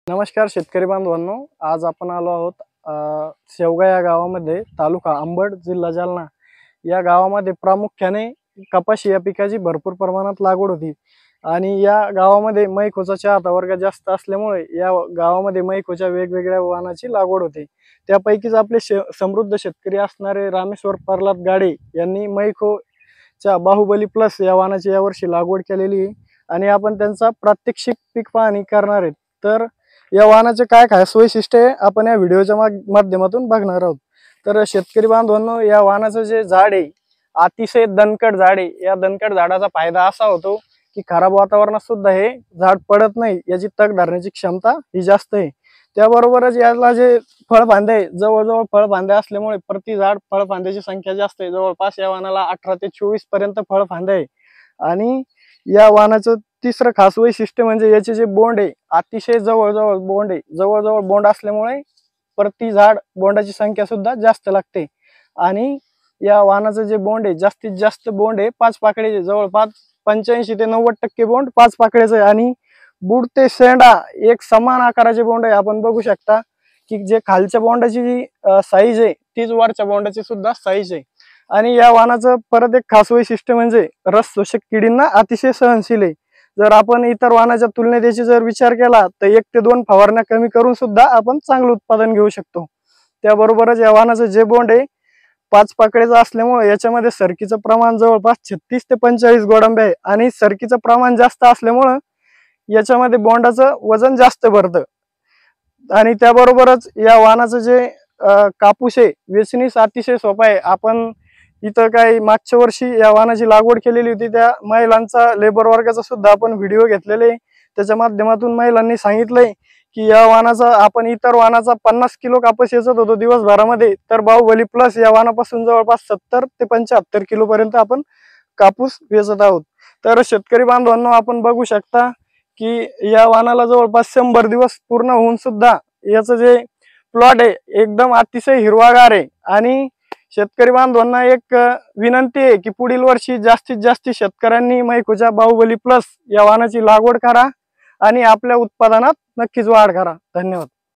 नमस्कार शेतकरी बांधवांनो, आज आपण आलो आहोत शेवगा या गावामध्ये, तालुका अंबड, जिल्हा जालना या गावामध्ये प्रामुख्याने कपाशी या पिकाची भरपूर प्रमाणात लागवड होती आणि या गावामध्ये मैकोचा चाहता वर्ग जास्त असल्यामुळे या गावामध्ये मैकोच्या वेगवेगळ्या वाहनाची लागवड होते। त्यापैकीच आपले समृद्ध शेतकरी असणारे रामेश्वर प्रल्हाद गाडे यांनी मैकोच्या बाहुबली प्लस या वाहनाची यावर्षी लागवड केलेली आहे आणि आपण त्यांचा प्रात्यक्षिक पीक पाहणी करणार आहेत। तर या वाहनाचे काय खास वैशिष्ट्य आहे आपण या व्हिडिओच्या माध्यमातून बघणार आहोत। तर शेतकरी बांधवांनो, या वाहनाचं जे झाड आहे अतिशय दणकट झाड आहे। या दणकट झाडाचा फायदा असा होतो की खराब वातावरणात सुद्धा हे झाड पडत नाही, याची तग धरण्याची क्षमता ही जास्त आहे। त्याबरोबरच याला जे फळफांदे आहे, जवळजवळ फळफांदे असल्यामुळे प्रति झाड फळफांद्याची संख्या जास्त आहे। जवळपास या वाहनाला 18 ते 24 पर्यंत फळफांदे आहे आणि या वाहनाचं तिसरं खास वैशिष्ट्य म्हणजे याचे जे बोंड आहे अतिशय जवळजवळ बोंड आहे। जवळजवळ बोंड असल्यामुळे प्रति झाड बोंडाची संख्या सुद्धा जास्त लागते आणि या वाहनाचं जे बोंड आहे जास्तीत जास्त बोंड आहे 5 पाकळीचे, जवळपास 85 ते 90% बोंड 5 पाकळीचे आहे आणि बुड ते शेंडा एक समान आकाराचे बोंड आहे। आपण बघू शकता की जे खालच्या बोंडाची जी साईज आहे तीच वरच्या बोंडाची सुद्धा साईज आहे आणि या वाहनाचं परत एक खास वैशिष्ट्य म्हणजे रस शोषक किडींना अतिशय सहनशील आहे। जर आपण इतर वाहनाच्या तुलनेत याची जर विचार केला तर 1 ते 2 फवारण्या कमी करून सुद्धा आपण चांगलं उत्पादन घेऊ शकतो। त्याबरोबरच या वाहनाचं जे बोंड आहे 5 पाकळीचं असल्यामुळे याच्यामध्ये सरकीचं प्रमाण जवळपास 36 ते 45 गोडंबे आहे आणि सरकीचं प्रमाण जास्त असल्यामुळे याच्यामध्ये बोंडाचं वजन जास्त भरतं आणि त्याबरोबरच या वाहनाचं जे कापूस आहे वेचणीस अतिशय सोपा आहे। आपण इथं काही मागच्या वर्षी या वाहनाची लागवड केलेली होती, त्या महिलांचा लेबर वर्गाचा सुद्धा आपण व्हिडिओ घेतलेले, त्याच्या माध्यमातून महिलांनी सांगितलंय की या वाहनाचा आपण इतर वाहनाचा 50 किलो कापूस वेचत होतो दिवसभरामध्ये, तर बाहुबली प्लस या वाहनापासून जवळपास 70 ते 75 किलो पर्यंत आपण कापूस वेचत आहोत। तर शेतकरी बांधवांनो, आपण बघू शकता की या वाहनाला जवळपास 100 दिवस पूर्ण होऊन सुद्धा याचं जे प्लॉट आहे एकदम अतिशय हिरवागार आहे आणि शेतकरी बांधवांना एक विनंती आहे की पुढील वर्षी जास्तीत जास्त शेतकऱ्यांनी मैकोच्या बाहुबली प्लस या वाहनाची लागवड करा आणि आपल्या उत्पादनात नक्कीच वाढ करा। धन्यवाद।